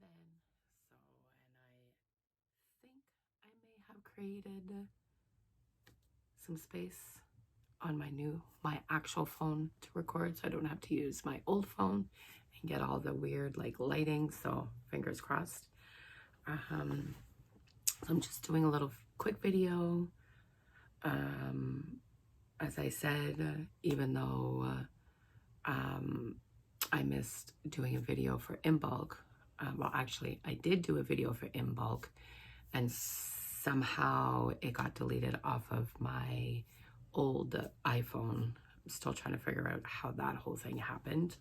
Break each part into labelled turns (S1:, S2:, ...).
S1: in. And I think I may have created some space on my actual phone to record, so I don't have to use my old phone and get all the weird like lighting, so fingers crossed. So I'm just doing a little quick video. As I said, even though I missed doing a video for Imbolc, well, actually, I did do a video for Imbolc, and somehow it got deleted off of my old iPhone. I'm still trying to figure out how that whole thing happened.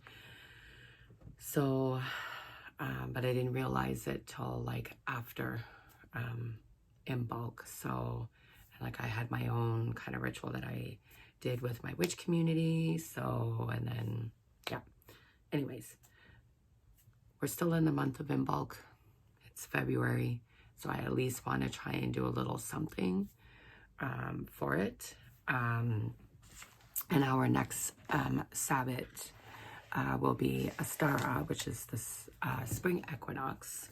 S1: So, but I didn't realize it till like after Imbolc. So, like, I had my own kind of ritual that I did with my witch community. So, and then, yeah. Anyways, we're still in the month of Imbolc. It's February. So I at least want to try and do a little something for it. And our next Sabbat will be Astara, which is this spring equinox.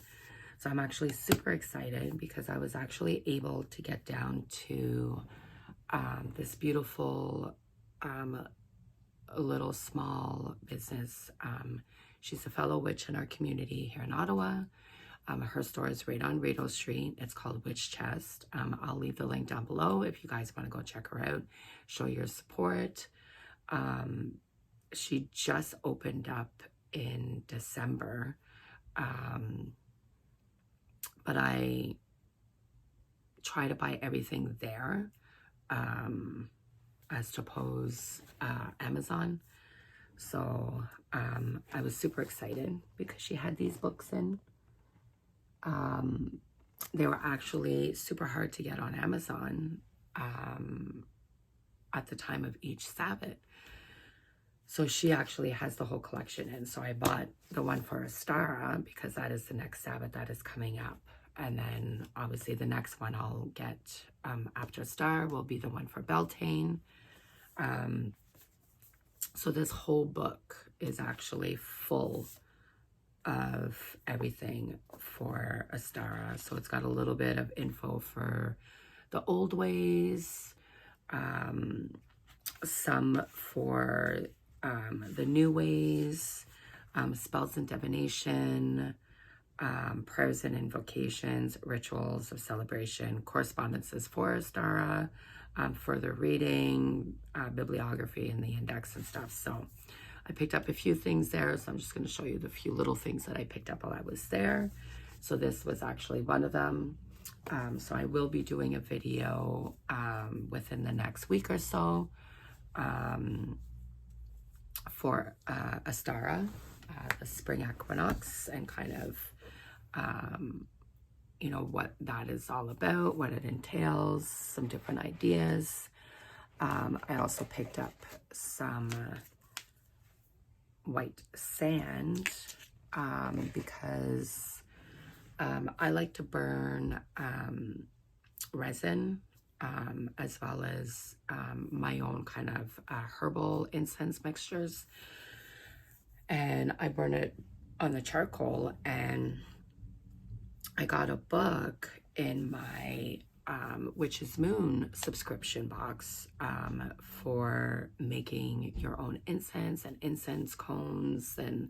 S1: So I'm actually super excited because I was actually able to get down to this beautiful little small business. She's a fellow witch in our community here in Ottawa. Her store is right on Rideau Street. It's called Witchchest. I'll leave the link down below if you guys want to go check her out, show your support. She just opened up in December, but I try to buy everything there as opposed Amazon. So I was super excited because she had these books in. They were actually super hard to get on Amazon at the time of each Sabbat. So she actually has the whole collection in. So I bought the one for Astara because that is the next Sabbat that is coming up. And then obviously the next one I'll get after Star will be the one for Beltane. So this whole book is actually full of everything for Astara. So it's got a little bit of info for the old ways, some for the new ways, spells and divination, prayers and invocations, rituals of celebration, correspondences for Astara, further reading, bibliography, and the index and stuff. So I picked up a few things there, so I'm just going to show you the few little things that I picked up while I was there. So this was actually one of them. So I will be doing a video within the next week or so for Astara, the spring equinox, and kind of, you know, what that is all about, what it entails, some different ideas. I also picked up some white sand because I like to burn resin as well as my own kind of herbal incense mixtures, and I burn it on the charcoal. And I got a book in my Witch's Moon subscription box for making your own incense and incense cones and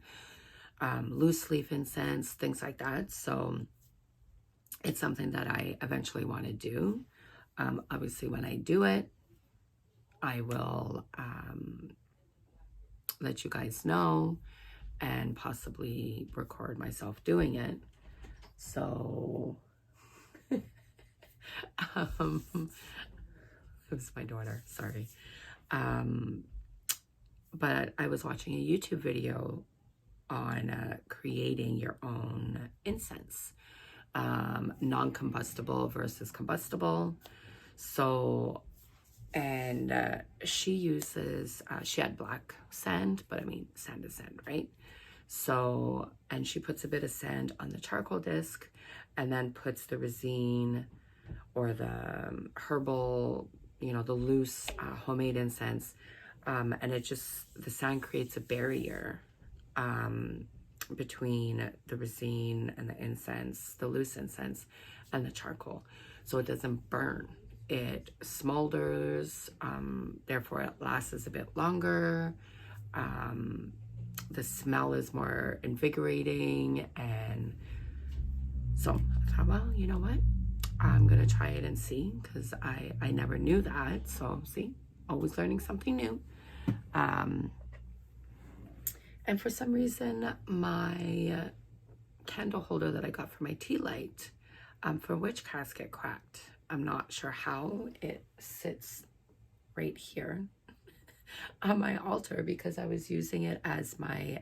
S1: loose leaf incense, things like that. So it's something that I eventually want to do. Obviously, when I do it, I will let you guys know and possibly record myself doing it. So it was my daughter, sorry. But I was watching a YouTube video on creating your own incense, non-combustible versus combustible. So, and she uses, she had black sand, but I mean, sand is sand, right? So, and she puts a bit of sand on the charcoal disc and then puts the resin or the herbal, you know, the loose homemade incense. And it just, the sand creates a barrier between the resin and the incense, the loose incense, and the charcoal. So it doesn't burn. It smolders, therefore it lasts a bit longer. The smell is more invigorating. And so I thought, well, you know what? I'm going to try it and see, because I never knew that. So see, always learning something new. And for some reason, my candle holder that I got for my tea light for witchchest get cracked. I'm not sure how. It sits right here on my altar because I was using it as my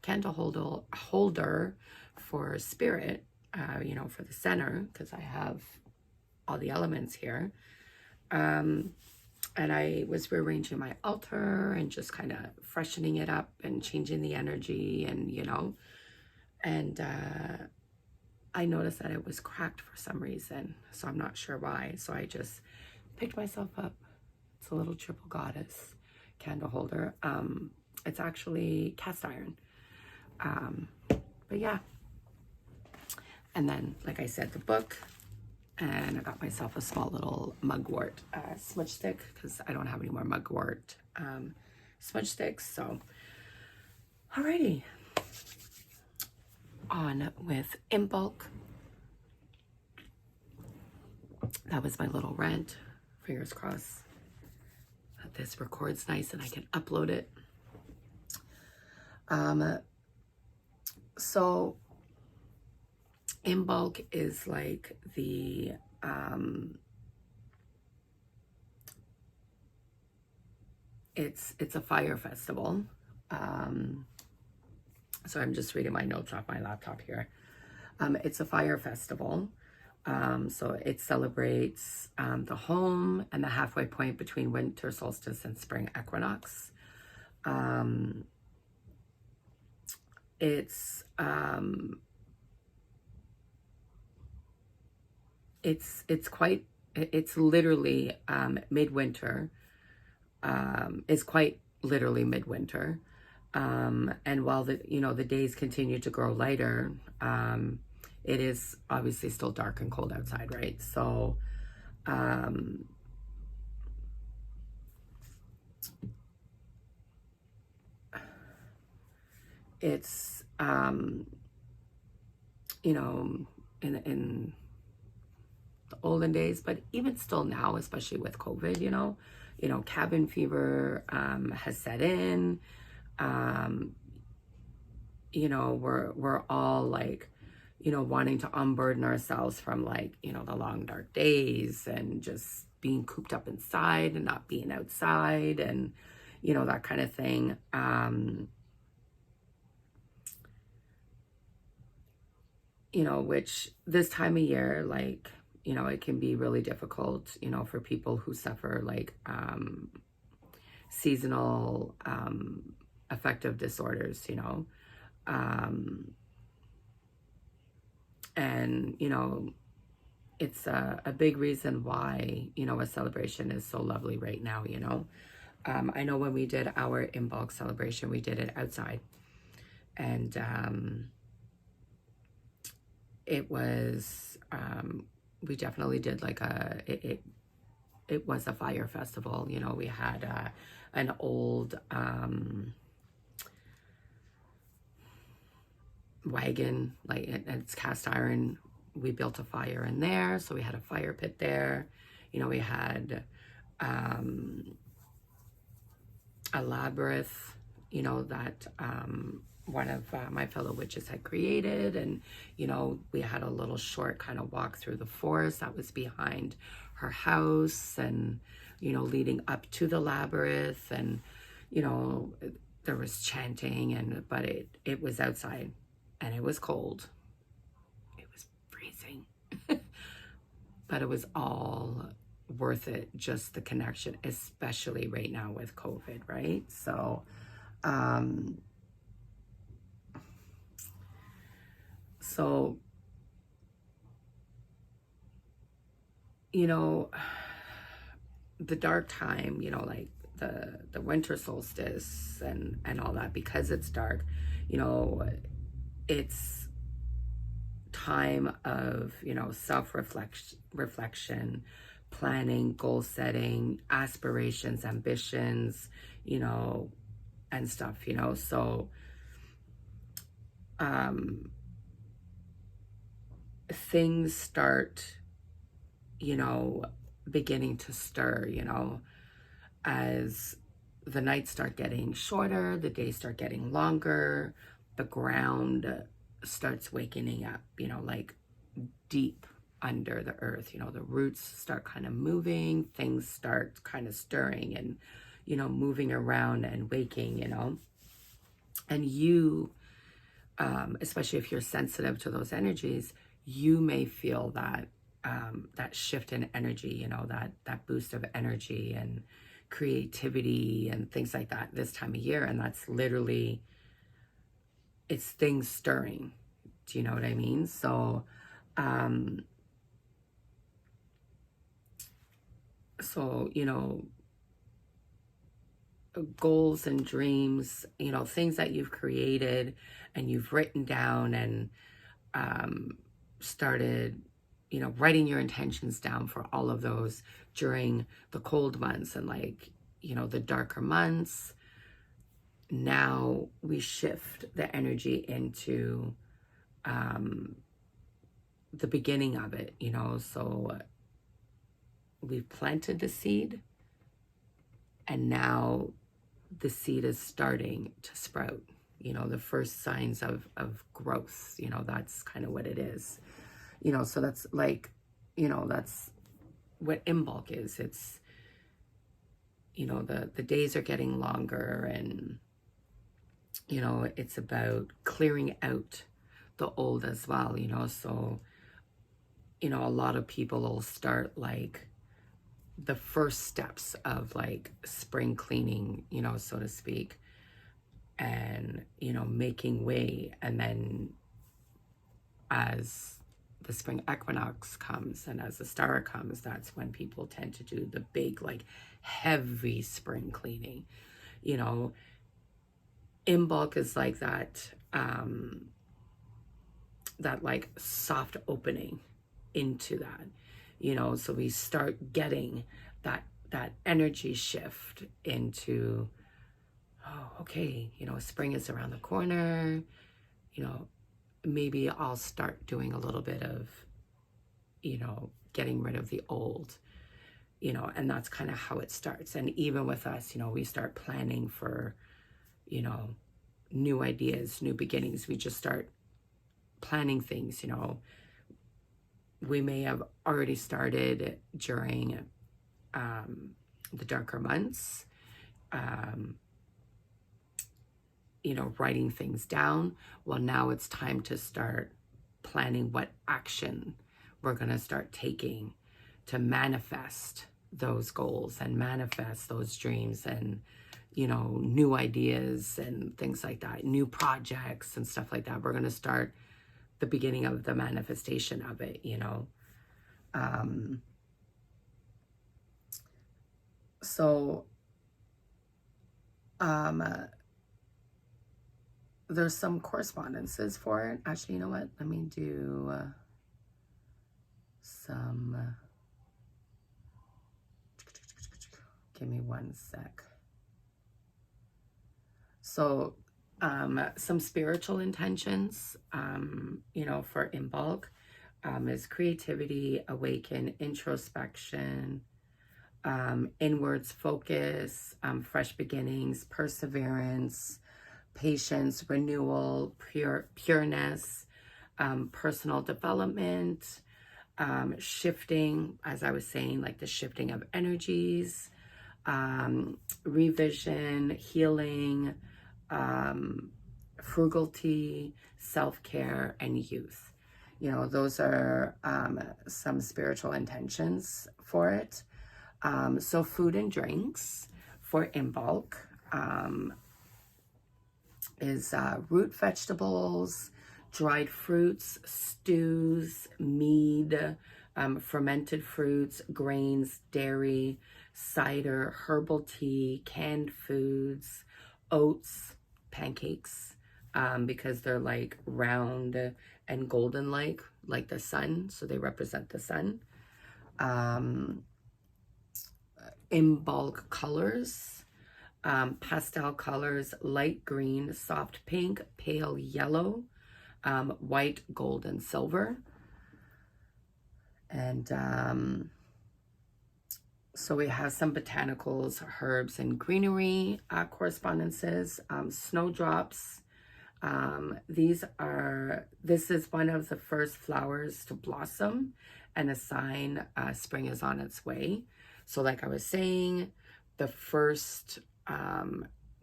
S1: candle holder for spirit, you know, for the center, because I have all the elements here. And I was rearranging my altar and just kind of freshening it up and changing the energy, and, you know, and I noticed that it was cracked for some reason. So I'm not sure why. So I just picked myself up. It's a little triple goddess candle holder. It's actually cast iron. But yeah. And then, like I said, the book. And I got myself a small little mugwort smudge stick, because I don't have any more mugwort smudge sticks. So, alrighty. On with Imbolc. That was my little rant. Fingers crossed that this records nice and I can upload it. So Imbolc is like the it's a fire festival. So I'm just reading my notes off my laptop here. It's a fire festival. So it celebrates the home and the halfway point between winter solstice and spring equinox. It's literally midwinter. It's quite literally midwinter. And while the days continue to grow lighter, it is obviously still dark and cold outside, right? So it's in the olden days, but even still now, especially with COVID, cabin fever has set in. We're all like, wanting to unburden ourselves from the long dark days and just being cooped up inside and not being outside and, that kind of thing. Which this time of year, it can be really difficult, for people who suffer seasonal affective disorders, and, it's a big reason why, a celebration is so lovely right now, I know when we did our Imbolc celebration, we did it outside, and it was, we definitely did it was a fire festival. We had an old wagon, it's cast iron. We built a fire in there, so we had a fire pit there. We had a labyrinth, that one of my fellow witches had created, and we had a little short kind of walk through the forest that was behind her house, and leading up to the labyrinth, and there was chanting, but it was outside and it was cold, it was freezing, but it was all worth it, just the connection, especially right now with COVID, right? So the dark time, the winter solstice and all that, because it's dark, you know, it's time of, you know, reflection, planning, goal setting, aspirations, ambitions, you know, and stuff, you know. So things start, you know, beginning to stir, you know, as the nights start getting shorter, the days start getting longer, the ground starts waking up, you know, like deep under the earth, you know, the roots start kind of moving, things start kind of stirring and, you know, moving around and waking, you know. And you, especially if you're sensitive to those energies, you may feel that that shift in energy, you know, that boost of energy and creativity and things like that this time of year. And that's literally, it's things stirring. Do you know what I mean? So, you know, goals and dreams, you know, things that you've created and you've written down and started, you know, writing your intentions down for all of those during the cold months and, like, you know, the darker months. Now we shift the energy into the beginning of it, you know. So we've planted the seed and now the seed is starting to sprout, you know, the first signs of growth, you know. That's kind of what it is, you know. So that's like, you know, that's what Imbolc is. It's, you know, the days are getting longer and, you know, it's about clearing out the old as well, you know. So, you know, a lot of people will start like the first steps of like spring cleaning, you know, so to speak, and, you know, making way. And then as the spring equinox comes and as the star comes, that's when people tend to do the big, like, heavy spring cleaning, you know. Imbolc is like that, that like soft opening into that, you know. So we start getting that energy shift into, oh, okay, you know, spring is around the corner, you know, maybe I'll start doing a little bit of, you know, getting rid of the old, you know. And that's kind of how it starts. And even with us, you know, we start planning for, you know, new ideas, new beginnings. We just start planning things, you know. We may have already started during the darker months, you know, writing things down. Well, now it's time to start planning what action we're going to start taking to manifest those goals and manifest those dreams and, you know, new ideas and things like that, new projects and stuff like that. We're going to start the beginning of the manifestation of it, you know. There's some correspondences for it. Actually, you know what? Let me do some. Give me one sec. So, some spiritual intentions, you know, for Imbolc is creativity, awaken, introspection, inwards focus, fresh beginnings, perseverance, patience, renewal, pureness, personal development, shifting, as I was saying, like the shifting of energies, revision, healing, frugality, self-care, and youth. You know, those are some spiritual intentions for it. So food and drinks for Imbolc is root vegetables, dried fruits, stews, mead, fermented fruits, grains, dairy, cider, herbal tea, canned foods, oats, pancakes, because they're like round and golden like the sun, so they represent the sun. Imbolc colors, pastel colors, light green, soft pink, pale yellow, white, gold, and silver. And so we have some botanicals, herbs, and greenery correspondences, snowdrops. This is one of the first flowers to blossom and a sign spring is on its way. So like I was saying, the first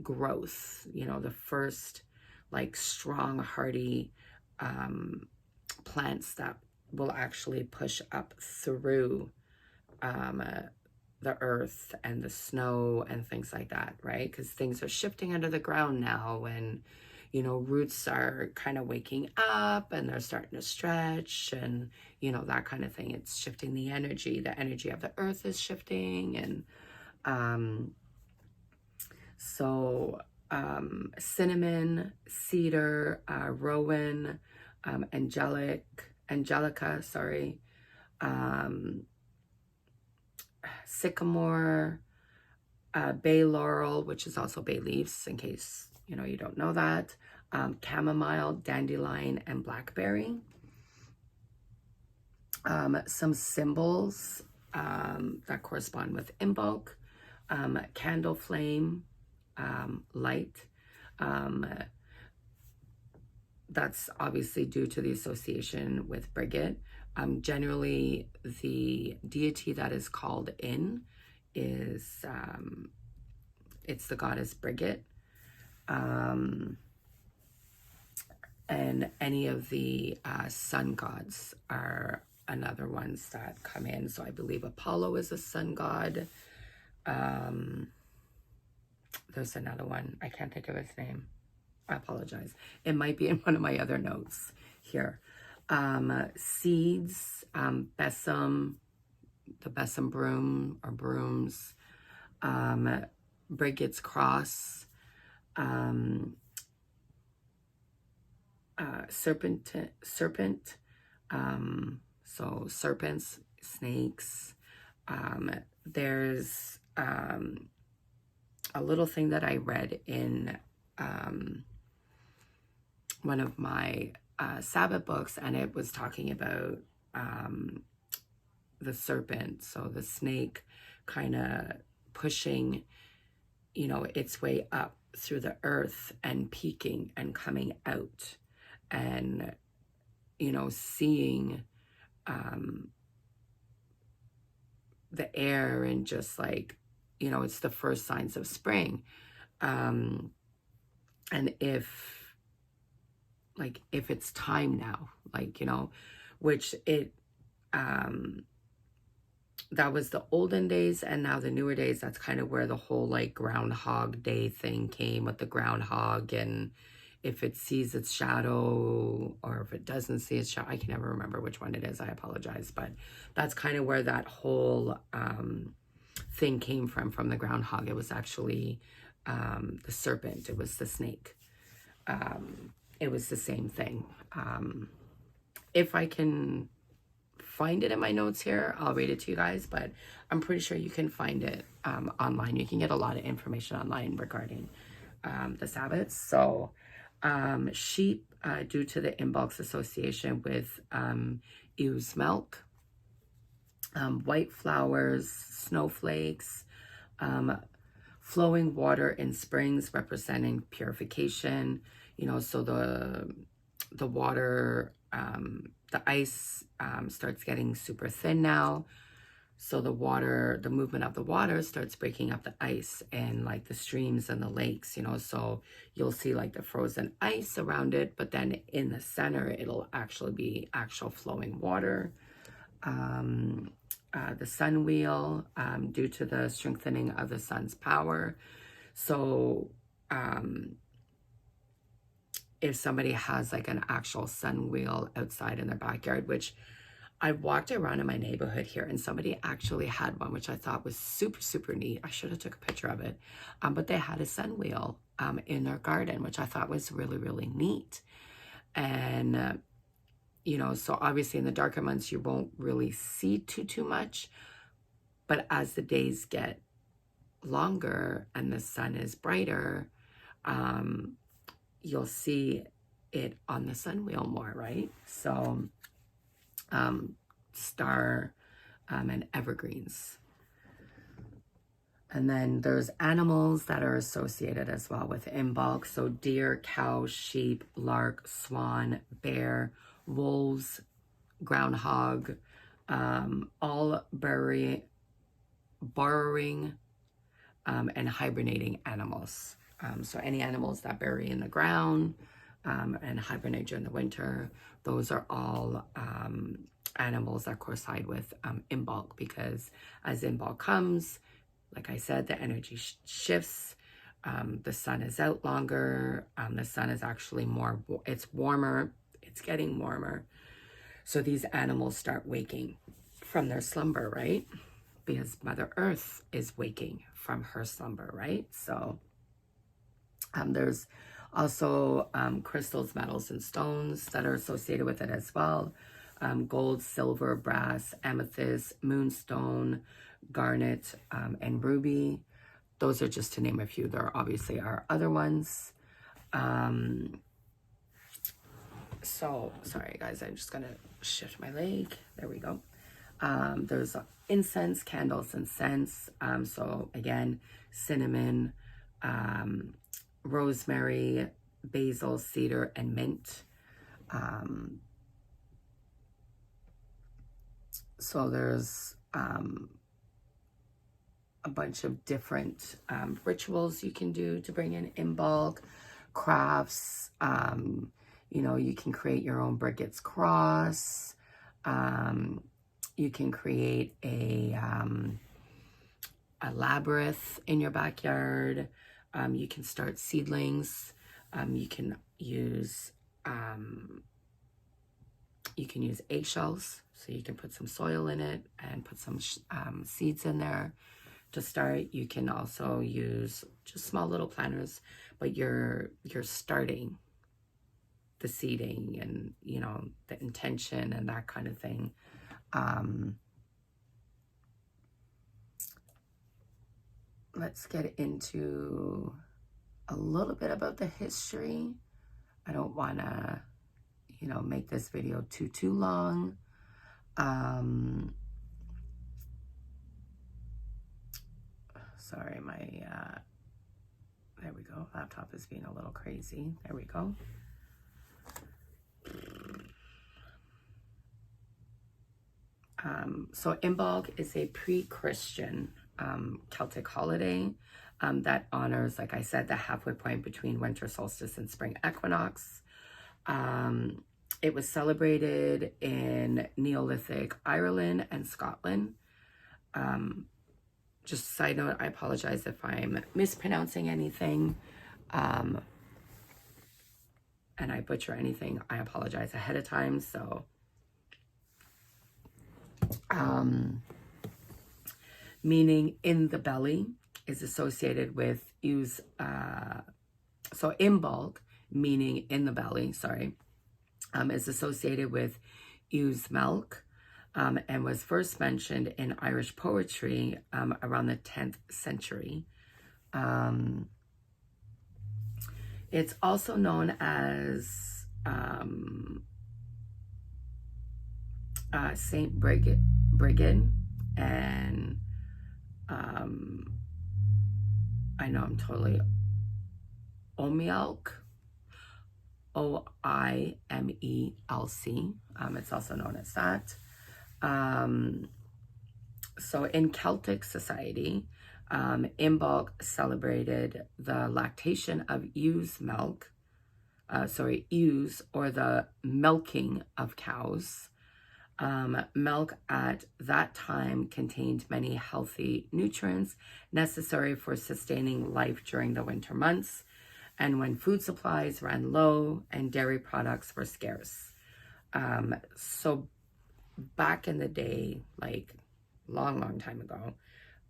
S1: growth, the first like strong, hardy plants that will actually push up through the earth and the snow and things like that, right? Because things are shifting under the ground now, and roots are kind of waking up and they're starting to stretch and, that kind of thing. It's shifting the energy. The energy of the earth is shifting. And cinnamon, cedar, rowan, angelica, sycamore, bay laurel, which is also bay leaves, in case you don't know that, chamomile, dandelion, and blackberry. Some symbols that correspond with Imbolc, candle flame, light. That's obviously due to the association with Brigid. Generally, the deity that is called in is, it's the goddess Brigid. And any of the sun gods are another ones that come in. So I believe Apollo is a sun god. There's another one. I can't think of his name. I apologize. It might be in one of my other notes here. Seeds, besom, the besom broom or brooms, Brigid's cross, serpent, so serpents, snakes. There's a little thing that I read in one of my Sabbat books, and it was talking about the serpent, so the snake kind of pushing, its way up through the earth and peaking and coming out and, seeing the air and just like, it's the first signs of spring. And if it's time now, which it, that was the olden days, and now the newer days, that's kind of where the whole like Groundhog Day thing came with the groundhog, and if it sees its shadow or if it doesn't see its shadow, I can never remember which one it is, I apologize, but that's kind of where that whole thing came from the groundhog. It was actually the serpent, it was the snake. It was the same thing. If I can find it in my notes here, I'll read it to you guys, but I'm pretty sure you can find it online. You can get a lot of information online regarding the Sabbats. So sheep, due to the Imbolc's association with ewe's milk, white flowers, snowflakes, flowing water in springs representing purification. So the water, the ice starts getting super thin now. So the movement of the water starts breaking up the ice and like the streams and the lakes, so you'll see like the frozen ice around it, but then in the center, it'll actually be actual flowing water. The sun wheel, due to the strengthening of the sun's power. So, if somebody has like an actual sun wheel outside in their backyard, which I walked around in my neighborhood here, and somebody actually had one, which I thought was super, super neat. I should have took a picture of it. But they had a sun wheel in their garden, which I thought was really, really neat. And, you know, so obviously in the darker months, you won't really see too much. But as the days get longer and the sun is brighter, you'll see it on the sun wheel more, right? So, star and evergreens. And then there's animals that are associated as well with Imbolc. So deer, cow, sheep, lark, swan, bear, wolves, groundhog, all burrowing and hibernating animals. So any animals that bury in the ground and hibernate during the winter, those are all animals that coincide with Imbolc, because as Imbolc comes, like I said, the energy shifts. The sun is out longer. The sun is actually it's warmer. It's getting warmer. So these animals start waking from their slumber, right? Because Mother Earth is waking from her slumber, right? So there's also crystals, metals, and stones that are associated with it as well. Gold, silver, brass, amethyst, moonstone, garnet, and ruby. Those are just to name a few. There obviously are other ones. So, sorry guys, I'm just gonna shift my leg. There we go. There's incense, candles, and scents. So again, cinnamon, rosemary, basil, cedar, and mint. So there's a bunch of different rituals you can do to bring in Imbolc, crafts. You know, you can create your own Brigit's cross. You can create a labyrinth in your backyard. You can start seedlings. You can use eggshells, so you can put some soil in it and put some seeds in there to start. You can also use just small little planters, but you're starting the seeding and, you know, the intention and that kind of thing. Let's get into a little bit about the history. I don't want to, you know, make this video too long. Sorry, my, there we go. Laptop is being a little crazy. There we go. So Imbolc is a pre-Christian Celtic holiday that honors, like I said, the halfway point between winter solstice and spring equinox. It was celebrated in Neolithic Ireland and Scotland. Just a side note, I apologize if I'm mispronouncing anything and I butcher anything. I apologize ahead of time. So meaning in the belly is associated with use. So Imbolc, meaning in the belly, sorry, is associated with ewe's milk, and was first mentioned in Irish poetry around the 10th century. It's also known as Saint Brigid, and I know I'm totally Oimelc, Oimelc. It's also known as that. So in Celtic society, Imbolc celebrated the lactation of ewe's milk, ewes, or the milking of cows. Milk at that time contained many healthy nutrients necessary for sustaining life during the winter months, and when food supplies ran low and dairy products were scarce. So back in the day, like long time ago,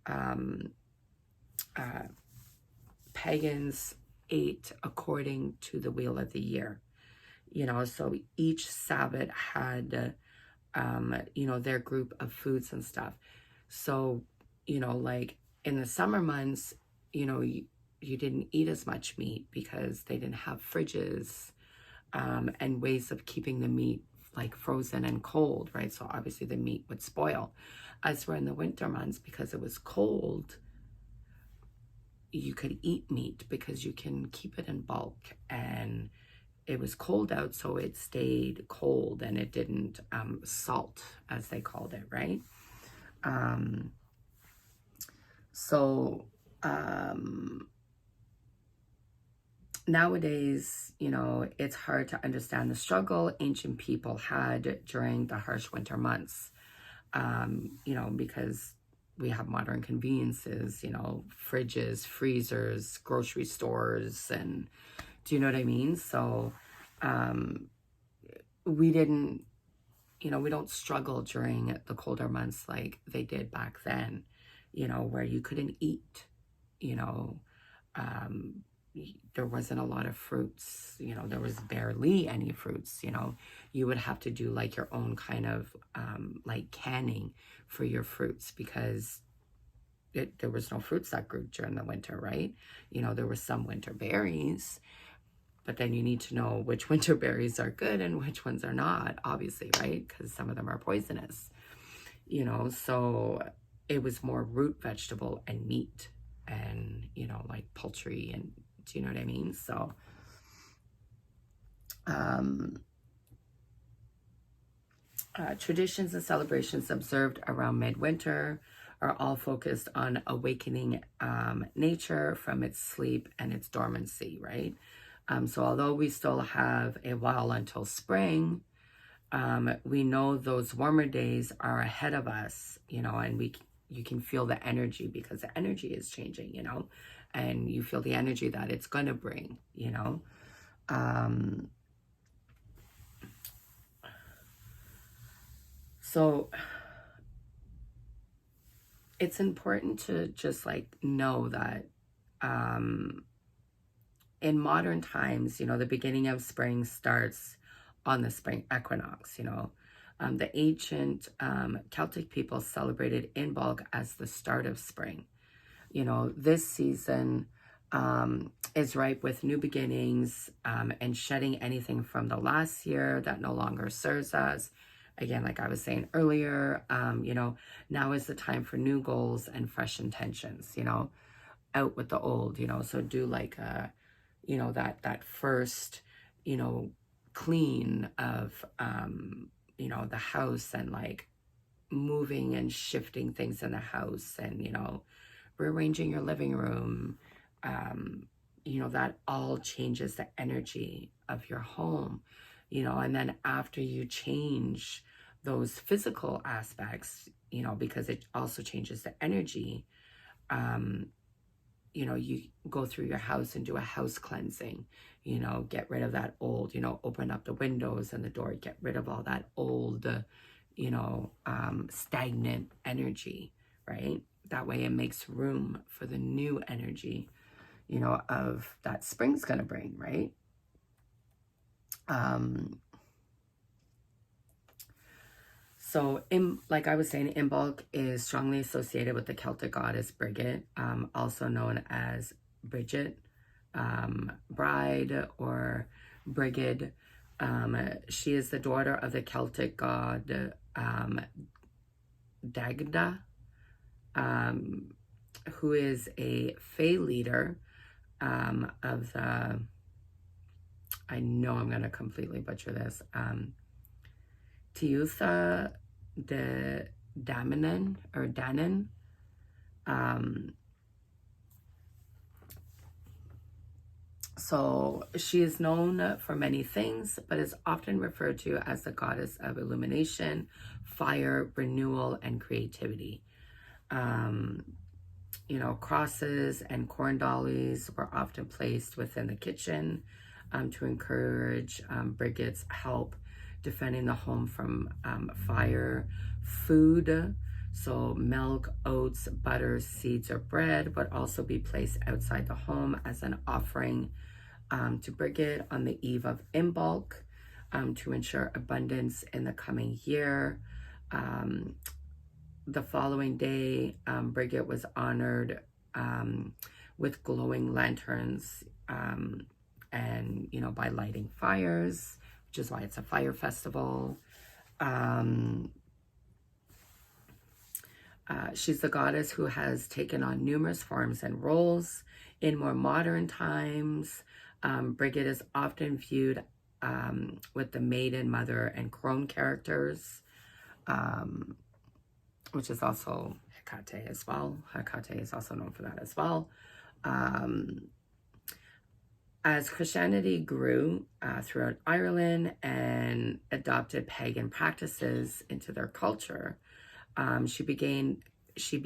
S1: um, pagans ate according to the wheel of the year. So each Sabbath had, their group of foods and stuff. So, like in the summer months, you didn't eat as much meat because they didn't have fridges and ways of keeping the meat like frozen and cold, right? So obviously the meat would spoil. As for in the winter months, because it was cold, you could eat meat because you can keep it in bulk, and it was cold out, so it stayed cold and it didn't salt, as they called it, right? So nowadays, it's hard to understand the struggle ancient people had during the harsh winter months, because we have modern conveniences, fridges, freezers, grocery stores, and do you know what I mean? So we didn't, we don't struggle during the colder months like they did back then, where you couldn't eat, there wasn't a lot of fruits, there was barely any fruits, you would have to do like your own kind of like canning for your fruits, because there was no fruits that grew during the winter, right? There were some winter berries, but then you need to know which winter berries are good and which ones are not, obviously, right? Because some of them are poisonous, so it was more root vegetable and meat and, like poultry, and do you know what I mean? So, traditions and celebrations observed around midwinter are all focused on awakening nature from its sleep and its dormancy, right? So although we still have a while until spring, we know those warmer days are ahead of us, and you can feel the energy, because the energy is changing, and you feel the energy that it's going to bring, So it's important to just like know that in modern times, the beginning of spring starts on the spring equinox, the ancient Celtic people celebrated Imbolc as the start of spring. This season is ripe with new beginnings and shedding anything from the last year that no longer serves us. Again, like I was saying earlier, now is the time for new goals and fresh intentions, out with the old, so do like that first, clean of, the house, and like moving and shifting things in the house, and, rearranging your living room, that all changes the energy of your home, and then after you change those physical aspects, because it also changes the energy, you go through your house and do a house cleansing, get rid of that old, open up the windows and the door, get rid of all that old, stagnant energy, right? That way it makes room for the new energy, of that spring's going to bring, right? So, like I was saying, Imbolc is strongly associated with the Celtic goddess Brigid, also known as Bridget, bride, or Brigid. She is the daughter of the Celtic god Dagda, who is a Fey leader of the, I know I'm going to completely butcher this, Tiutha de Damanen, or Danan. So she is known for many things, but is often referred to as the goddess of illumination, fire, renewal, and creativity. Crosses and corn dollies were often placed within the kitchen to encourage Brigid's help defending the home from fire. Food, so milk, oats, butter, seeds, or bread would also be placed outside the home as an offering to Brigid on the eve of Imbolc to ensure abundance in the coming year. The following day, Brigid was honored with glowing lanterns and, you know, by lighting fires, which is why it's a fire festival. She's the goddess who has taken on numerous forms and roles. In more modern times, Brigid is often viewed with the maiden, mother, and crone characters, which is also Hecate as well. Hecate is also known for that as well. As Christianity grew throughout Ireland and adopted pagan practices into their culture, she became to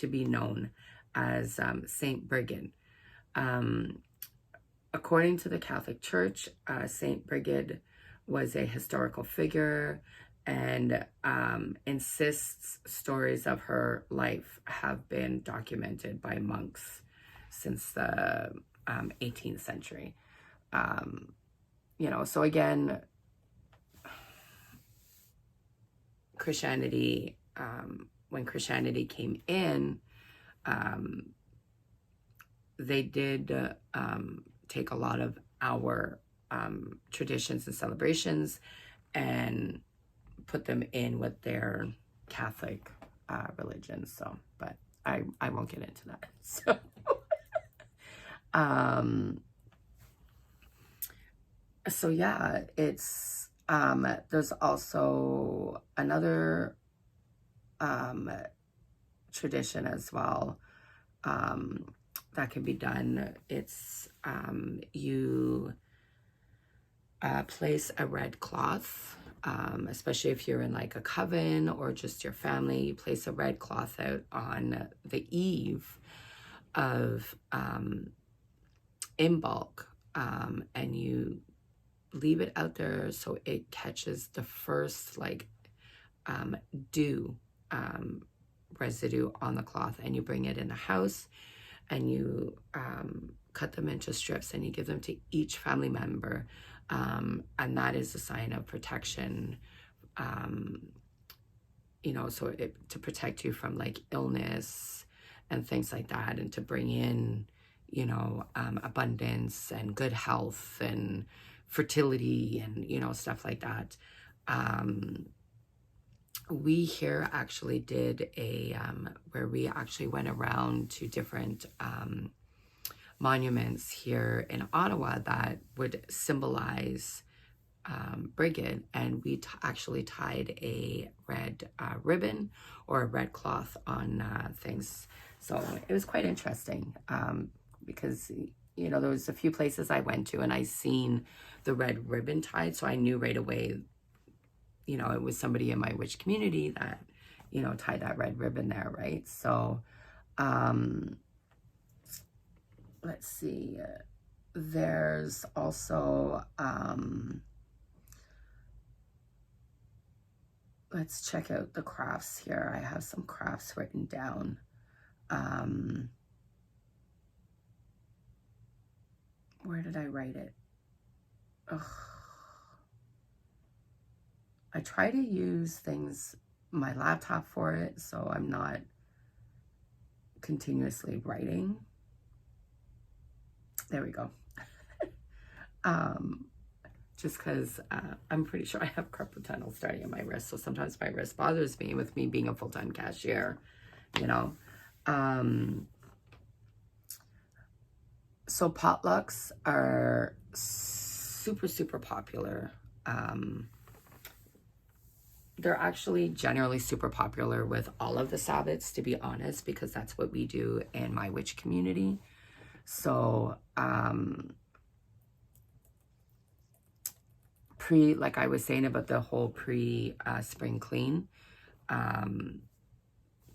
S1: be known as Saint Brigid. According to the Catholic Church, Saint Brigid was a historical figure and insists stories of her life have been documented by monks since the 18th century. You know, so again, Christianity, when Christianity came in, they did take a lot of our traditions and celebrations and put them in with their Catholic religion. So, but I won't get into that. So, so yeah, it's there's also another tradition as well that can be done. It's you place a red cloth, especially if you're in like a coven or just your family. You place a red cloth out on the eve of Imbolc, and you leave it out there so it catches the first like dew residue on the cloth, and you bring it in the house and you cut them into strips and you give them to each family member, and that is a sign of protection, you know, so to protect you from like illness and things like that, and to bring in, you know, abundance and good health and fertility and, you know, stuff like that. We here actually did a where we actually went around to different monuments here in Ottawa that would symbolize Brigid, and we actually tied a red ribbon or a red cloth on things. So it was quite interesting because, you know, there was a few places I went to and I seen the red ribbon tied, so I knew right away, you know, it was somebody in my witch community that, you know, tied that red ribbon there, right? So, let's see. There's also, let's check out the crafts here. I have some crafts written down. Where did I write it? Ugh. I try to use my laptop for it, so I'm not continuously writing. There we go. Just because I'm pretty sure I have carpal tunnel starting in my wrist, so sometimes my wrist bothers me with me being a full-time cashier, you know. So potlucks are super, super popular. They're actually generally super popular with all of the Sabbats, to be honest, because that's what we do in my witch community. So, like I was saying about the whole spring clean,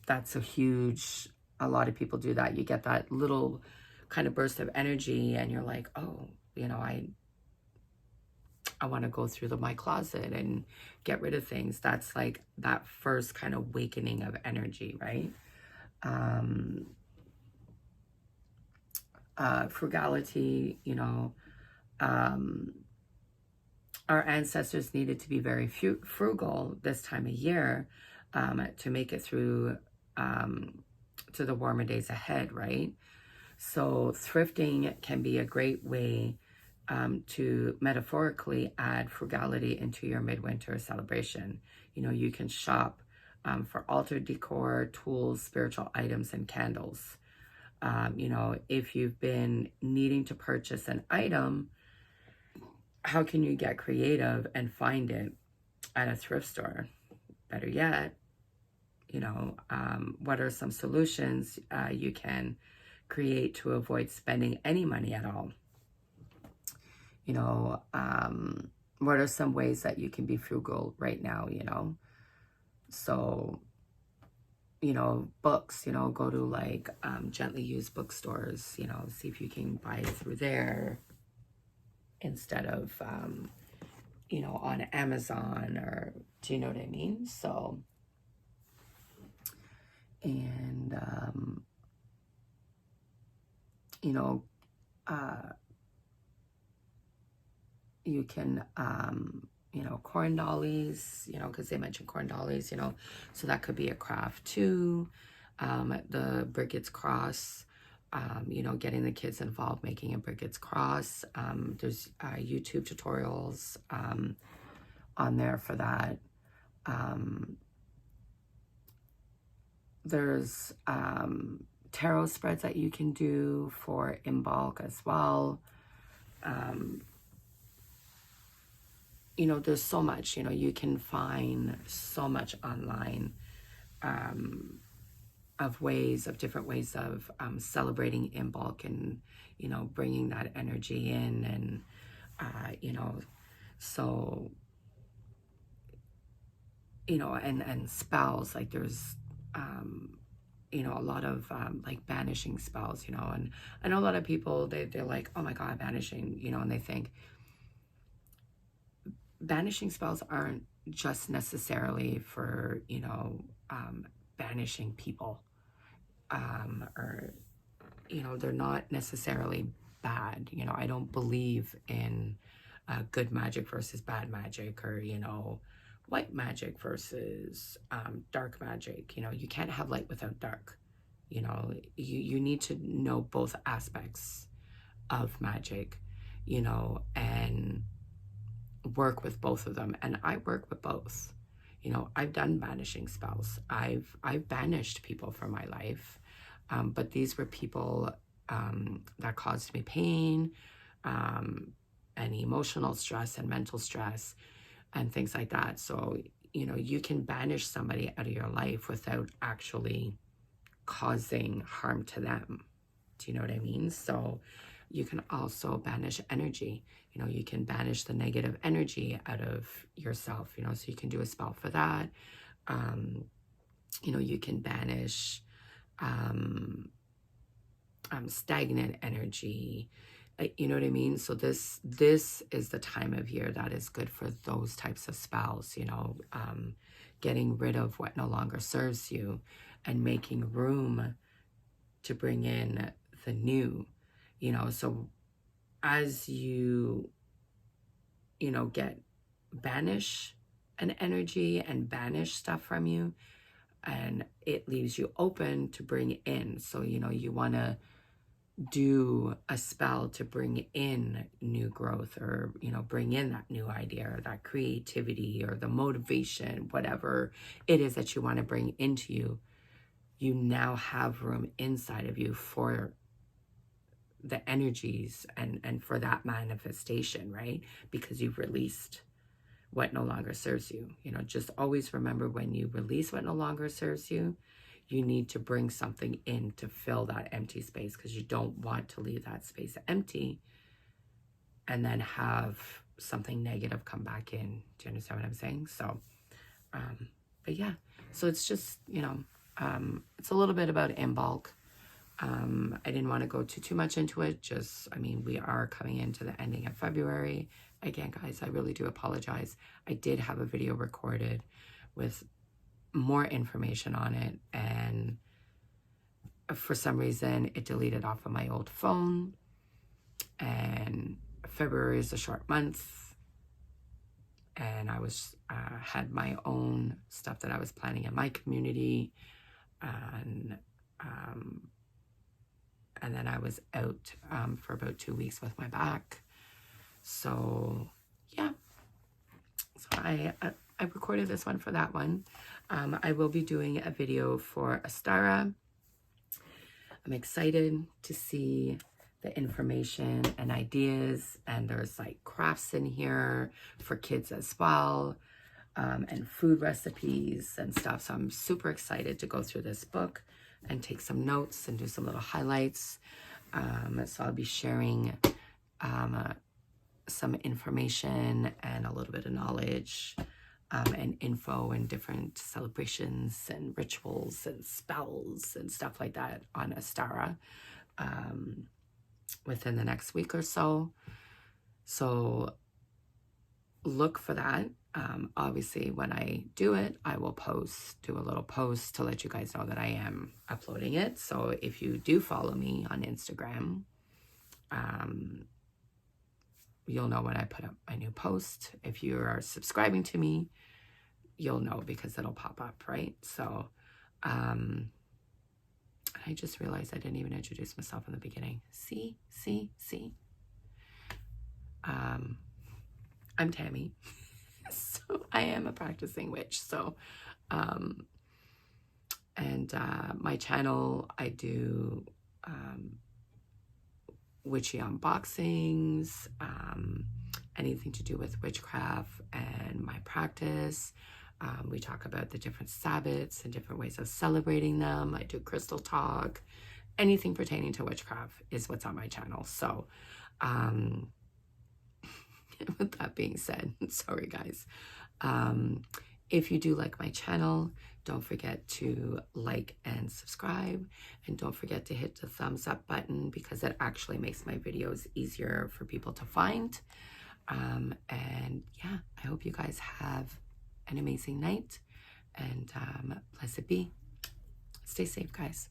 S1: that's a lot of people do that. You get that little kind of burst of energy and you're like, oh, you know, I want to go through my closet and get rid of things. That's like that first kind of awakening of energy, right? Frugality, you know, our ancestors needed to be very frugal this time of year to make it through to the warmer days ahead, right? So thrifting can be a great way to metaphorically add frugality into your midwinter celebration. You know, you can shop for altar decor, tools, spiritual items, and candles. You know, if you've been needing to purchase an item, how can you get creative and find it at a thrift store? Better yet, you know, what are some solutions you can create to avoid spending any money at all? You know, what are some ways that you can be frugal right now, you know? So, you know, books, you know, go to like gently used bookstores, you know, see if you can buy it through there instead of, you know, on Amazon, or do you know what I mean? So, and, you know, you can, you know, corn dollies, you know, because they mentioned corn dollies, you know, so that could be a craft too. The Brigid's Cross, you know, getting the kids involved, making a Brigid's Cross. There's YouTube tutorials on there for that. There's tarot spreads that you can do for Imbolc as well. You know, there's so much, you know, you can find so much online of different ways of celebrating Imbolc and, you know, bringing that energy in, and, you know, so, you know, and spells, like there's, you know, a lot of like banishing spells, you know, and I know a lot of people, they're like, oh my God, banishing, you know, and they think, banishing spells aren't just necessarily for, you know, banishing people, or, you know, they're not necessarily bad. You know, I don't believe in good magic versus bad magic, or, you know, white magic versus dark magic. You know, you can't have light without dark. You know, you need to know both aspects of magic, you know, and work with both of them. And I work with both. You know, I've done banishing spells. I've banished people from my life, but these were people that caused me pain, and emotional stress and mental stress and things like that. So, you know, you can banish somebody out of your life without actually causing harm to them. Do you know what I mean? So you can also banish energy. You know, you can banish the negative energy out of yourself, you know, so you can do a spell for that. You know, you can banish stagnant energy. You know what I mean? So this is the time of year that is good for those types of spells, you know, getting rid of what no longer serves you and making room to bring in the new, you know. So as you know, banish an energy and banish stuff from you, and it leaves you open to bring in. So, you know, you want to do a spell to bring in new growth, or, you know, bring in that new idea, or that creativity, or the motivation, whatever it is that you want to bring into you. You now have room inside of you for the energies and for that manifestation, right? Because you've released what no longer serves you. You know, just always remember, when you release what no longer serves you, you need to bring something in to fill that empty space, because you don't want to leave that space empty and then have something negative come back in. Do you understand what I'm saying? So, but yeah, so it's just, you know, it's a little bit about Imbolc. I didn't want to go too much into it. Just, I mean, we are coming into the ending of February. Again, guys, I really do apologize. I did have a video recorded with more information on it, and for some reason it deleted off of my old phone, and February is a short month, and I was had my own stuff that I was planning in my community, and then I was out for about 2 weeks with my back. So yeah, so I recorded this one for that one. I will be doing a video for Astara. I'm excited to see the information and ideas, and there's like crafts in here for kids as well, and food recipes and stuff. So I'm super excited to go through this book and take some notes and do some little highlights. So I'll be sharing some information and a little bit of knowledge and info and different celebrations and rituals and spells and stuff like that on Astara within the next week or so. So look for that. Obviously, when I do it, I will do a little post to let you guys know that I am uploading it. So if you do follow me on Instagram, you'll know when I put up my new post. If you are subscribing to me, you'll know because it'll pop up, right? So I just realized I didn't even introduce myself in the beginning. See. I'm Tammy. So I am a practicing witch. So my channel, I do witchy unboxings, anything to do with witchcraft and my practice. We talk about the different Sabbats and different ways of celebrating them. I do crystal talk. Anything pertaining to witchcraft is what's on my channel. So with that being said, sorry guys. If you do like my channel, don't forget to like and subscribe, and don't forget to hit the thumbs up button because it actually makes my videos easier for people to find. And yeah, I hope you guys have an amazing night, and blessed be. Stay safe, guys.